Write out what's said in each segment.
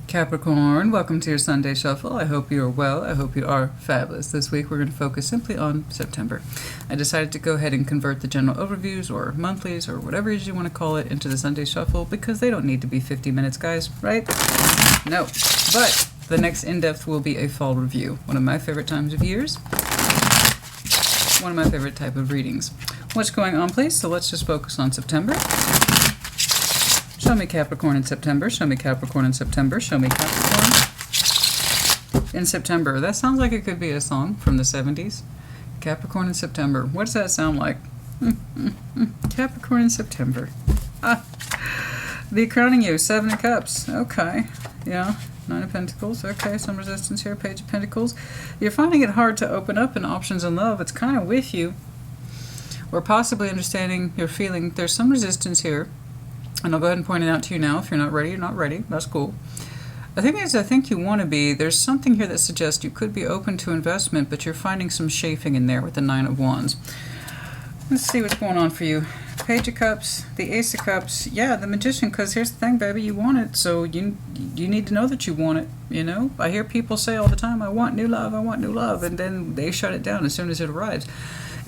Capricorn, welcome to your Sunday Shuffle. I hope you are well. I hope you are fabulous. This week we're going to focus simply on September. I decided to go ahead and convert the general overviews or monthlies or whatever it is you want to call it into the Sunday Shuffle because they don't need to be 50 minutes, guys, right? No. But the next in-depth will be a fall review. One of my favorite times of years. One of my favorite type of readings. What's going on, please? So let's just focus on September. Show me Capricorn in September. Show me Capricorn in September. Show me Capricorn in September. That sounds like it could be a song from the 70s. Capricorn in September. What does that sound like? Capricorn in September. The crowning you. 7 of Cups. Okay. Yeah. 9 of Pentacles. Okay. Some resistance here. Page of Pentacles. You're finding it hard to open up in options in love. It's kind of with you. Or possibly understanding your feeling. There's some resistance here. And I'll go ahead and point it out to you now. If you're not ready, you're not ready. That's cool. The thing is, I think you want to be. There's something here that suggests you could be open to investment, but you're finding some chafing in there with the 9 of Wands. Let's see what's going on for you. Page of Cups, the Ace of Cups. Yeah, the Magician, because here's the thing, baby. You want it, so you need to know that you want it, you know? I hear people say all the time, I want new love, I want new love, and then they shut it down as soon as it arrives.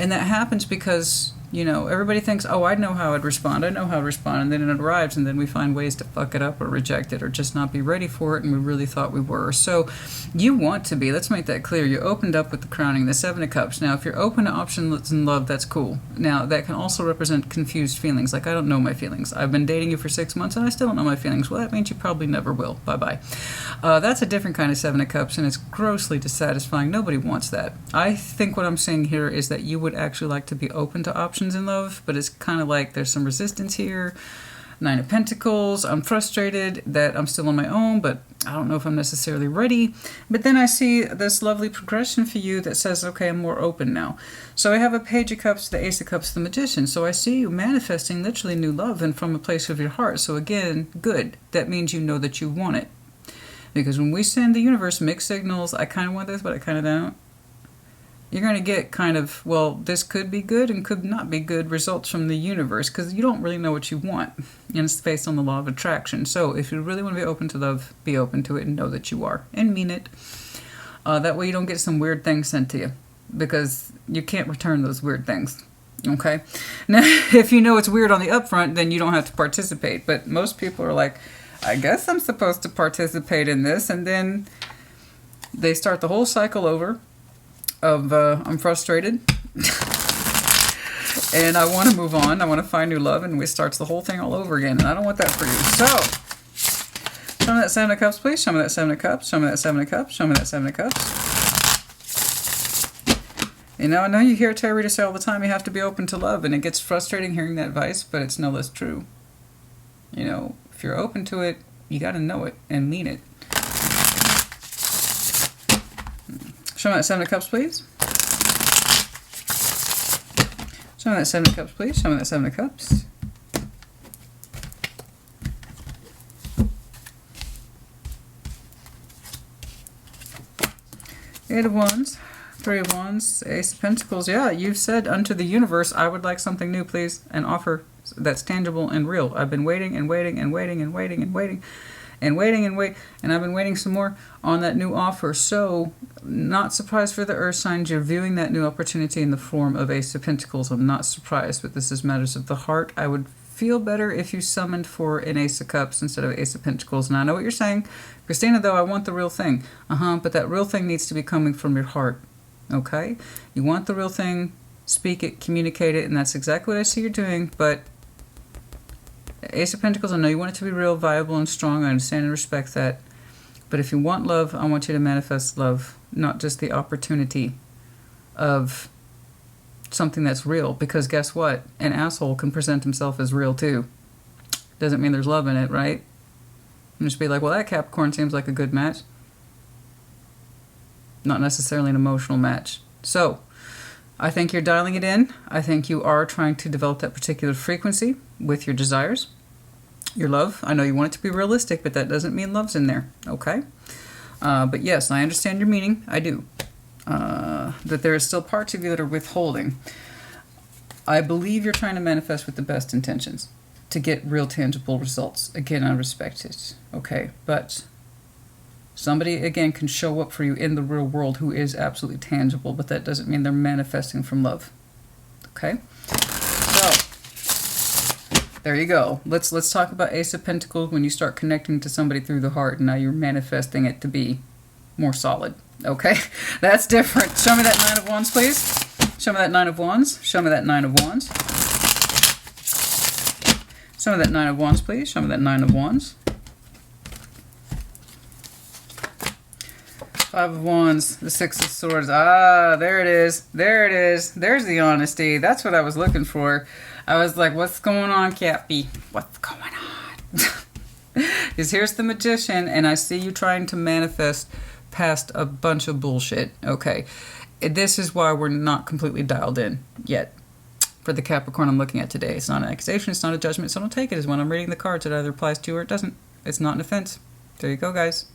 And that happens because, you know, everybody thinks, oh, I know how I'd respond. I know how to respond. And then it arrives, and then we find ways to fuck it up or reject it or just not be ready for it, and we really thought we were. So you want to be. Let's make that clear. You opened up with the crowning, the 7 of Cups. Now, if you're open to options in love, that's cool. Now, that can also represent confused feelings. Like, I don't know my feelings. I've been dating you for 6 months, and I still don't know my feelings. Well, that means you probably never will. Bye-bye. That's a different kind of 7 of Cups, and it's grossly dissatisfying. Nobody wants that. I think what I'm saying here is that you would actually like to be open to options in love, but it's kind of like there's some resistance here. 9 of Pentacles. I'm frustrated that I'm still on my own, but I don't know if I'm necessarily ready. But then I see this lovely progression for you that says, okay, I'm more open now. So I have a Page of Cups, the Ace of Cups, the Magician. So I see you manifesting literally new love and from a place of your heart. So again, good. That means you know that you want it. Because when we send the universe mixed signals, I kind of want this, but I kind of don't, you're going to get kind of, well, this could be good and could not be good results from the universe because you don't really know what you want. And it's based on the law of attraction. So if you really want to be open to love, be open to it and know that you are. And mean it. That way you don't get some weird things sent to you. Because you can't return those weird things. Okay? Now, if you know it's weird on the upfront, then you don't have to participate. But most people are like, I guess I'm supposed to participate in this. And then they start the whole cycle over. Of I'm frustrated and I want to move on. I want to find new love, and it starts the whole thing all over again, and I don't want that for you. So show me that 7 of Cups, please. Show me that 7 of Cups. Show me that 7 of Cups. Show me that 7 of Cups. You know, I know you hear tarot readers say all the time you have to be open to love, and it gets frustrating hearing that advice, but it's no less true. You know, if you're open to it, you got to know it and mean it. Show me that 7 of Cups, please. Show me that 7 of Cups, please. Show me that 7 of Cups. Eight of Wands. 3 of Wands. Ace of Pentacles. Yeah, you've said unto the universe, I would like something new, please. An offer that's tangible and real. I've been waiting and waiting and waiting and waiting and waiting. And I've been waiting some more on that new offer. So, not surprised for the Earth signs. You're viewing that new opportunity in the form of Ace of Pentacles. I'm not surprised, but this is matters of the heart. I would feel better if you summoned for an Ace of Cups instead of Ace of Pentacles. And I know what you're saying. Christina, though, I want the real thing. But that real thing needs to be coming from your heart. Okay? You want the real thing, speak it, communicate it, and that's exactly what I see you're doing, but Ace of Pentacles, I know you want it to be real, viable, and strong. I understand and respect that. But if you want love, I want you to manifest love, not just the opportunity of something that's real. Because guess what? An asshole can present himself as real too. Doesn't mean there's love in it, right? And just be like, well, that Capricorn seems like a good match. Not necessarily an emotional match. So, I think you're dialing it in. I think you are trying to develop that particular frequency with your desires, your love. I know you want it to be realistic, but that doesn't mean love's in there, okay? But yes, I understand your meaning. I do. That there are still parts of you that are withholding. I believe you're trying to manifest with the best intentions to get real tangible results. Again, I respect it, okay? But Somebody, again, can show up for you in the real world who is absolutely tangible, but that doesn't mean they're manifesting from love. Okay? So, there you go. Let's talk about Ace of Pentacles when you start connecting to somebody through the heart, and now you're manifesting it to be more solid. Okay? That's different. Show me that Nine of Wands, please. Show me that Nine of Wands. Show me that Nine of Wands. Show me that Nine of Wands, please. Show me that Nine of Wands. Five of Wands, the Six of Swords. Ah, there it is. There it is. There's the honesty. That's what I was looking for. I was like, what's going on, Cappy? What's going on? Because here's the Magician, and I see you trying to manifest past a bunch of bullshit. Okay. This is why we're not completely dialed in yet. For the Capricorn I'm looking at today. It's not an accusation. It's not a judgment. So don't take it as when I'm reading the cards. It either applies to you or it doesn't. It's not an offense. There you go, guys.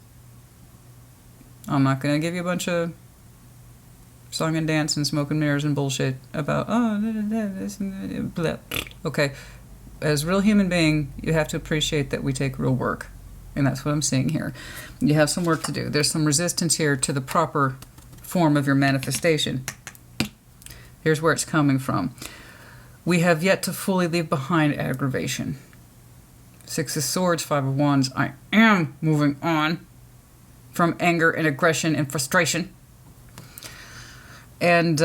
I'm not going to give you a bunch of song and dance and smoke and mirrors and bullshit about, oh, this and blah. Okay. As a real human being, you have to appreciate that we take real work. And that's what I'm seeing here. You have some work to do. There's some resistance here to the proper form of your manifestation. Here's where it's coming from. We have yet to fully leave behind aggravation. Six of Swords, Five of Wands. I am moving on from anger and aggression and frustration. And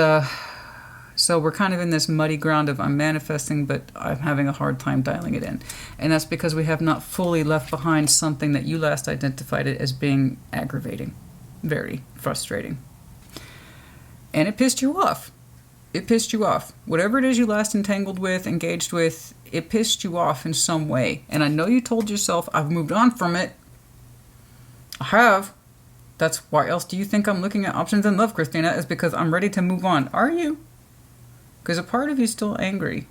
so we're kind of in this muddy ground of I'm manifesting, but I'm having a hard time dialing it in. And that's because we have not fully left behind something that you last identified it as being aggravating. Very frustrating. And it pissed you off. It pissed you off. Whatever it is you last entangled with, engaged with, it pissed you off in some way. And I know you told yourself, I've moved on from it. I have. That's why else do you think I'm looking at options in love, Christina? Is because I'm ready to move on. Are you? Because a part of you is still angry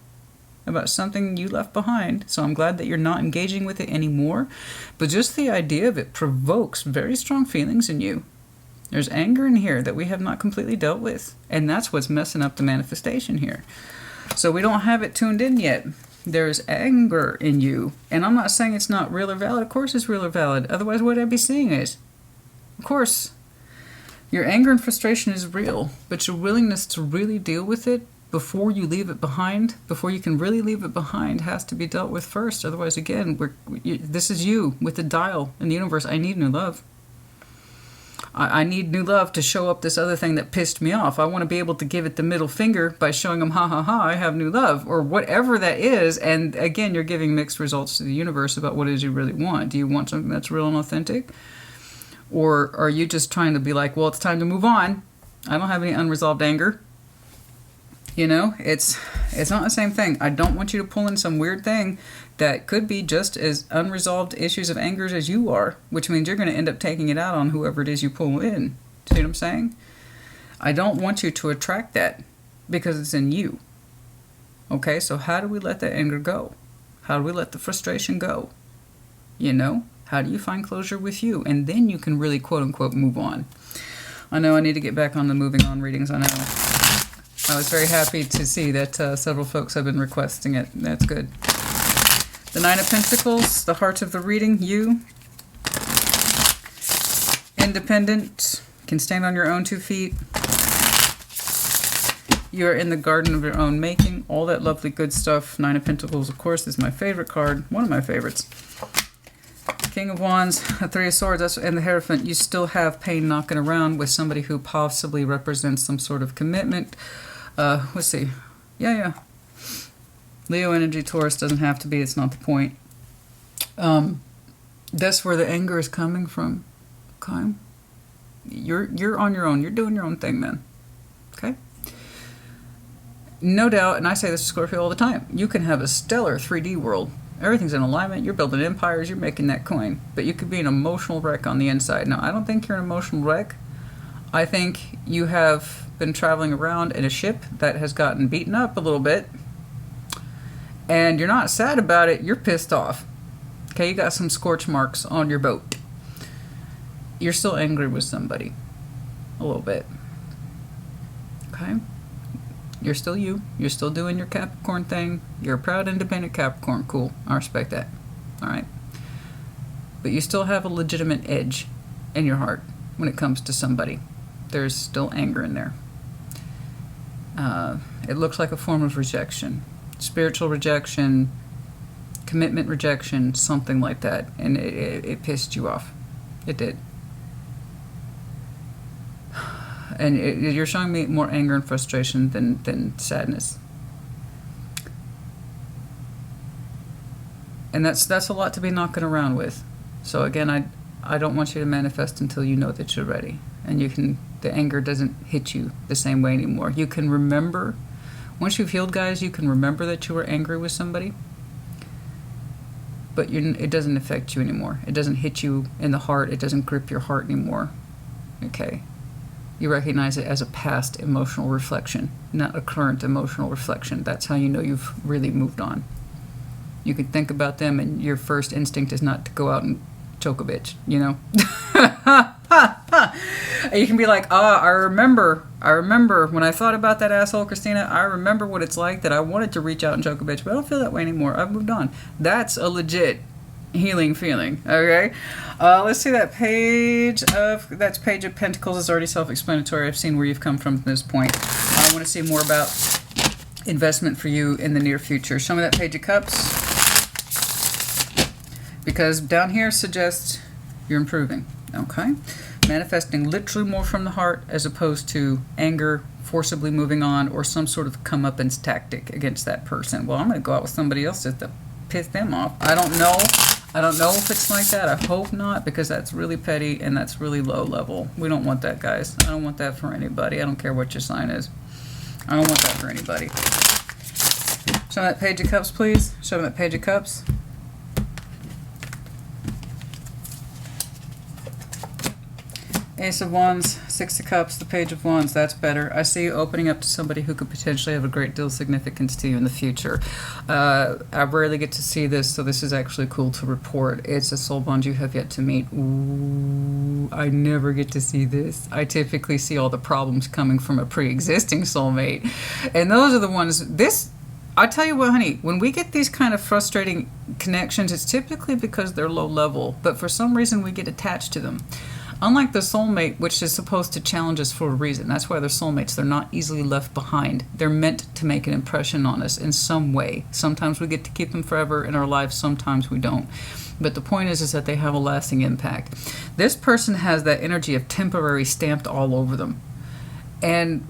about something you left behind. So I'm glad that you're not engaging with it anymore. But just the idea of it provokes very strong feelings in you. There's anger in here that we have not completely dealt with. And that's what's messing up the manifestation here. So we don't have it tuned in yet. There's anger in you. And I'm not saying it's not real or valid. Of course it's real or valid. Otherwise, what I'd be seeing is, of course, your anger and frustration is real. But your willingness to really deal with it before you leave it behind, before you can really leave it behind, has to be dealt with first. Otherwise, again, this is you with the dial in the universe. I need new love. I need new love to show up this other thing that pissed me off. I want to be able to give it the middle finger by showing them, ha ha ha, I have new love, or whatever that is. And again, you're giving mixed results to the universe about what it is you really want. Do you want something that's real and authentic? Or are you just trying to be like, well, it's time to move on. I don't have any unresolved anger. You know, it's not the same thing. I don't want you to pull in some weird thing that could be just as unresolved issues of anger as you are, which means you're going to end up taking it out on whoever it is you pull in. See what I'm saying? I don't want you to attract that because it's in you. Okay, so how do we let that anger go? How do we let the frustration go? You know, how do you find closure with you? And then you can really, quote unquote, move on. I know I need to get back on the moving on readings. I know. I was very happy to see that several folks have been requesting it. That's good. The Nine of Pentacles, the heart of the reading, you. Independent, can stand on your own 2 feet. You are in the garden of your own making. All that lovely good stuff. Nine of Pentacles, of course, is my favorite card. One of my favorites. King of Wands, Three of Swords, and the Hierophant. You still have pain knocking around with somebody who possibly represents some sort of commitment. Let's see. Yeah. Leo energy, Taurus, doesn't have to be. It's not the point. That's where the anger is coming from. Okay? You're on your own. You're doing your own thing, man. Okay? No doubt, and I say this to Scorpio all the time, you can have a stellar 3D world. Everything's in alignment. You're building empires. You're making that coin. But you could be an emotional wreck on the inside. Now, I don't think you're an emotional wreck. I think you have been traveling around in a ship that has gotten beaten up a little bit. And you're not sad about it. You're pissed off. Okay, you got some scorch marks on your boat. You're still angry with somebody. A little bit. Okay? You're still you. You're still doing your Capricorn thing. You're a proud, independent Capricorn. Cool. I respect that. Alright? But you still have a legitimate edge in your heart when it comes to somebody. There's still anger in there. It looks like a form of rejection. Spiritual rejection, commitment rejection, something like that. And it pissed you off. It did. And you're showing me more anger and frustration than sadness. And that's a lot to be knocking around with. So again, I don't want you to manifest until you know that you're ready. And the anger doesn't hit you the same way anymore. You can remember, once you've healed, guys, you can remember that you were angry with somebody. But it doesn't affect you anymore. It doesn't hit you in the heart. It doesn't grip your heart anymore. Okay? You recognize it as a past emotional reflection, not a current emotional reflection. That's how you know you've really moved on. You can think about them, and your first instinct is not to go out and choke a bitch, you know? You can be like, I remember when I thought about that asshole, Christina, I remember what it's like that I wanted to reach out and choke a bitch, but I don't feel that way anymore. I've moved on. That's a legit healing feeling, okay? Let's see that page of Pentacles is already self-explanatory. I've seen where you've come from to this point. I want to see more about investment for you in the near future. Show me that Page of Cups. Because down here suggests you're improving, okay? Manifesting literally more from the heart as opposed to anger, forcibly moving on, or some sort of comeuppance tactic against that person. Well, I'm going to go out with somebody else just to piss them off. I don't know. I don't know if it's like that. I hope not, because that's really petty and that's really low level. We don't want that, guys. I don't want that for anybody. I don't care what your sign is. I don't want that for anybody. Show me that Page of Cups, please. Show me that Page of Cups. Ace of Wands, Six of Cups, the Page of Wands. That's better. I see you opening up to somebody who could potentially have a great deal of significance to you in the future. I rarely get to see this, so this is actually cool to report. It's a soul bond you have yet to meet. Ooh, I never get to see this. I typically see all the problems coming from a pre-existing soulmate. And those are the ones... I tell you what, honey, when we get these kind of frustrating connections, it's typically because they're low level. But for some reason, we get attached to them. Unlike the soulmate, which is supposed to challenge us for a reason. That's why they're soulmates. They're not easily left behind. They're meant to make an impression on us in some way. Sometimes we get to keep them forever in our lives. Sometimes we don't. But the point is that they have a lasting impact. This person has that energy of temporary stamped all over them. And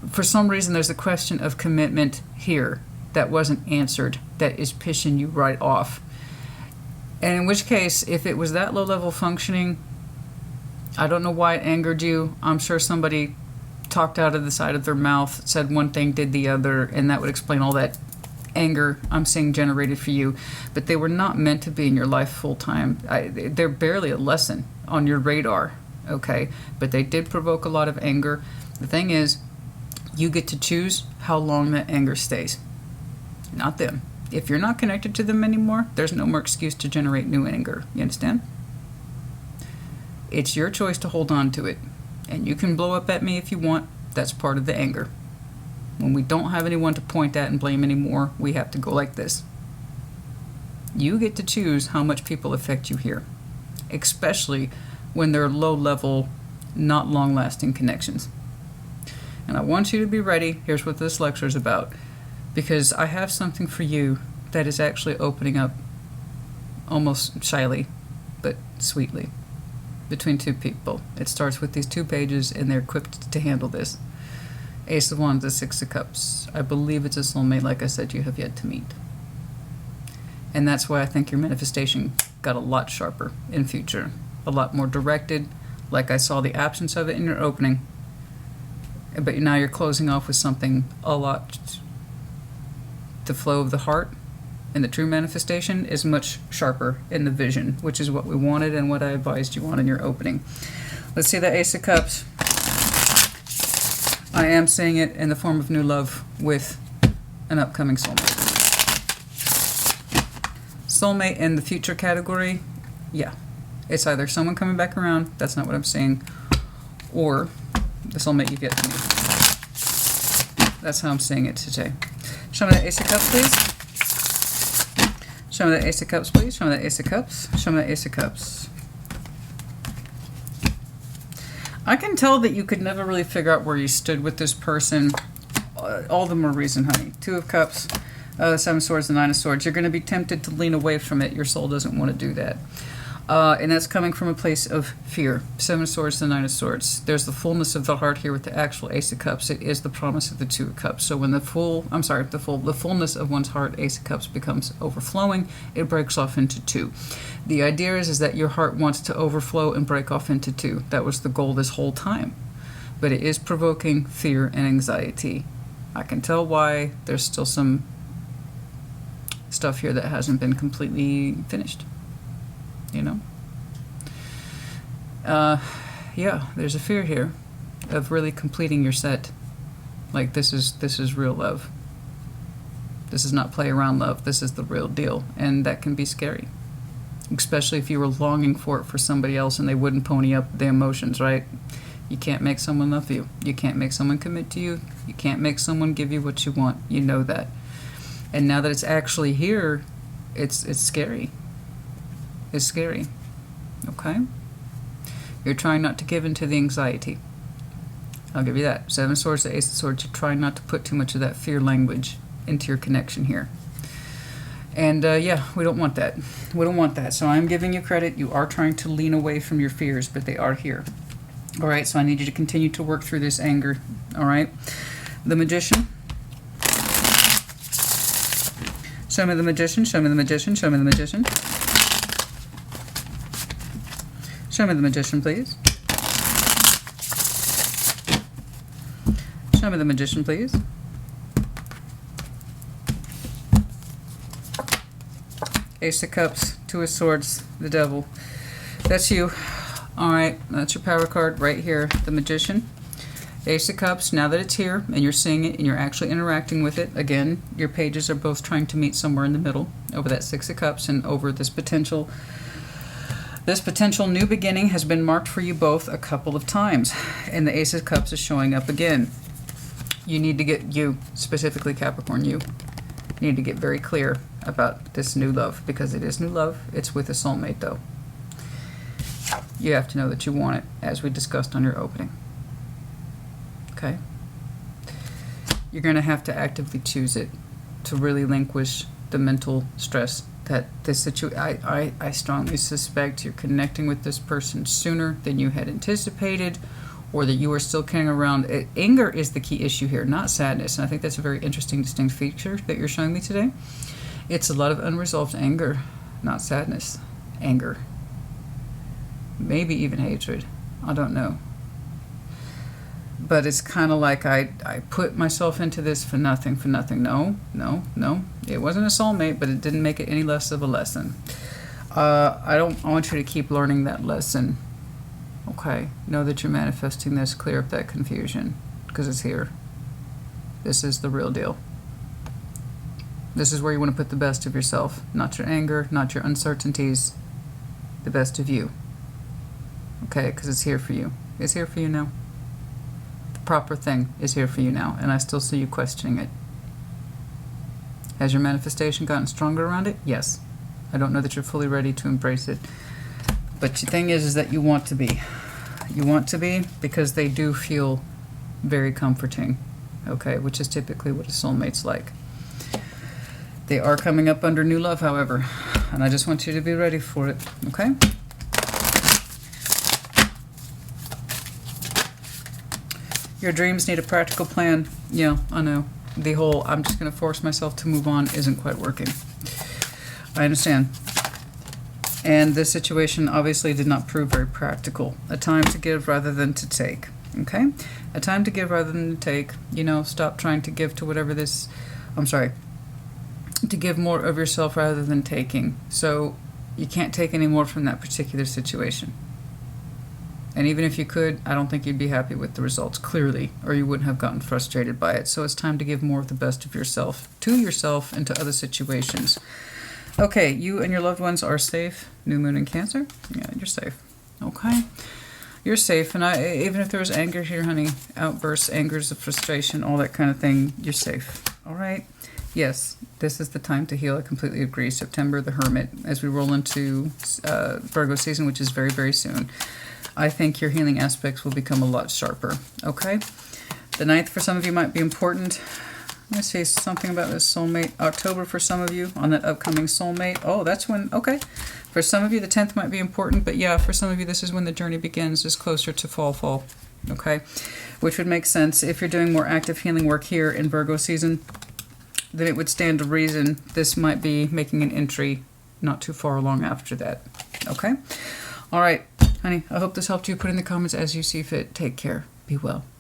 for some reason, there's a question of commitment here that wasn't answered that is pissing you right off. And in which case, if it was that low-level functioning... I don't know why it angered you. I'm sure somebody talked out of the side of their mouth, said one thing, did the other, and that would explain all that anger I'm seeing generated for you. But they were not meant to be in your life full time. They're barely a lesson on your radar, okay? But they did provoke a lot of anger. The thing is, you get to choose how long that anger stays, not them. If you're not connected to them anymore, there's no more excuse to generate new anger. You understand? It's your choice to hold on to it. And you can blow up at me if you want. That's part of the anger. When we don't have anyone to point at and blame anymore, we have to go like this. You get to choose how much people affect you here. Especially when they're low-level, not long-lasting connections. And I want you to be ready. Here's what this lecture is about. Because I have something for you that is actually opening up almost shyly, but sweetly. Between two people. It starts with these two pages, and they're equipped to handle this. Ace of Wands, the Six of Cups. I believe it's a soulmate, like I said, you have yet to meet. And that's why I think your manifestation got a lot sharper in future. A lot more directed, like I saw the absence of it in your opening. But now you're closing off with something a lot... The flow of the heart and the true manifestation is much sharper in the vision, which is what we wanted and what I advised you on in your opening. Let's see the Ace of Cups. I am seeing it in the form of new love with an upcoming soulmate. Soulmate in the future category, yeah. It's either someone coming back around, that's not what I'm saying, or the soulmate you've yet to meet. That's how I'm seeing it today. Show me the Ace of Cups, please. Show me the Ace of Cups, please. Show me the Ace of Cups. Show me the Ace of Cups. I can tell that you could never really figure out where you stood with this person. All the more reason, honey. Two of Cups, Seven of Swords, the Nine of Swords. You're going to be tempted to lean away from it. Your soul doesn't want to do that. And that's coming from a place of fear. Seven of Swords, the Nine of Swords. There's the fullness of the heart here with the actual Ace of Cups. It is the promise of the Two of Cups. So when the fullness of one's heart, Ace of Cups, becomes overflowing, it breaks off into two. The idea is that your heart wants to overflow and break off into two. That was the goal this whole time. But it is provoking fear and anxiety. I can tell why. There's still some stuff here that hasn't been completely finished. You know? Yeah, there's a fear here of really completing your set. Like, this is real love. This is not play around love. This is the real deal. And that can be scary. Especially if you were longing for it for somebody else and they wouldn't pony up the emotions, right? You can't make someone love you. You can't make someone commit to you. You can't make someone give you what you want. You know that. And now that it's actually here, it's scary. It's scary. Okay? You're trying not to give in to the anxiety. I'll give you that. Seven of Swords, the Ace of Swords. You're trying not to put too much of that fear language into your connection here. And yeah, we don't want that. We don't want that. So I'm giving you credit. You are trying to lean away from your fears, but they are here. All right, so I need you to continue to work through this anger. All right? The Magician. Show me the Magician. Show me the Magician. Show me the Magician. Show me the Magician, please. Show me the Magician, please. Ace of Cups, Two of Swords, the Devil. That's you. All right, that's your power card right here, the Magician. Ace of Cups, now that it's here and you're seeing it and you're actually interacting with it, again, your pages are both trying to meet somewhere in the middle over that Six of Cups and over this potential new beginning has been marked for you both a couple of times. And the Ace of Cups is showing up again. You need to get, you, specifically Capricorn, you need to get very clear about this new love, because it is new love. It's with a soulmate, though. You have to know that you want it, as we discussed on your opening. Okay? You're going to have to actively choose it to really relinquish the mental stress that this situation. I strongly suspect you're connecting with this person sooner than you had anticipated, or that you are still carrying around. Anger is the key issue here, not sadness. And I think that's a very interesting, distinct feature that you're showing me today. It's a lot of unresolved anger, not sadness. Anger. Maybe even hatred. I don't know. But it's kind of like I put myself into this for nothing, No. It wasn't a soulmate, but it didn't make it any less of a lesson. I want you to keep learning that lesson. Okay? Know that you're manifesting this. Clear up that confusion, because it's here. This is the real deal. This is where you want to put the best of yourself. Not your anger, not your uncertainties. The best of you. Okay? Because it's here for you. It's here for you now. The proper thing is here for you now. And I still see you questioning it. Has your manifestation gotten stronger around it? Yes. I don't know that you're fully ready to embrace it. But the thing is that you want to be. You want to be, because they do feel very comforting. Okay? Which is typically what a soulmate's like. They are coming up under new love, however. And I just want you to be ready for it. Okay? Your dreams need a practical plan. Yeah, I know. The whole, I'm just going to force myself to move on isn't quite working. I understand. And this situation obviously did not prove very practical. A time to give rather than to take. Okay? A time to give rather than to take. You know, stop trying to give to whatever this... to give more of yourself rather than taking. So you can't take any more from that particular situation. And even if you could, I don't think you'd be happy with the results, clearly, or you wouldn't have gotten frustrated by it. So it's time to give more of the best of yourself to yourself and to other situations. Okay, you and your loved ones are safe. New moon in Cancer? Yeah, you're safe. Okay? You're safe. And even if there was anger here, honey, outbursts, angers of frustration, all that kind of thing, you're safe. All right? Yes, this is the time to heal. I completely agree. September, the Hermit, as we roll into Virgo season, which is very, very soon. I think your healing aspects will become a lot sharper, okay? The 9th for some of you might be important. Let me see something about this soulmate. October for some of you on that upcoming soulmate. Oh, that's when, okay. For some of you, the 10th might be important, but yeah, for some of you, this is when the journey begins, is closer to fall, okay? Which would make sense. If you're doing more active healing work here in Virgo season, then it would stand to reason this might be making an entry not too far along after that, okay? All right, honey, I hope this helped you. Put in the comments as you see fit. Take care. Be well.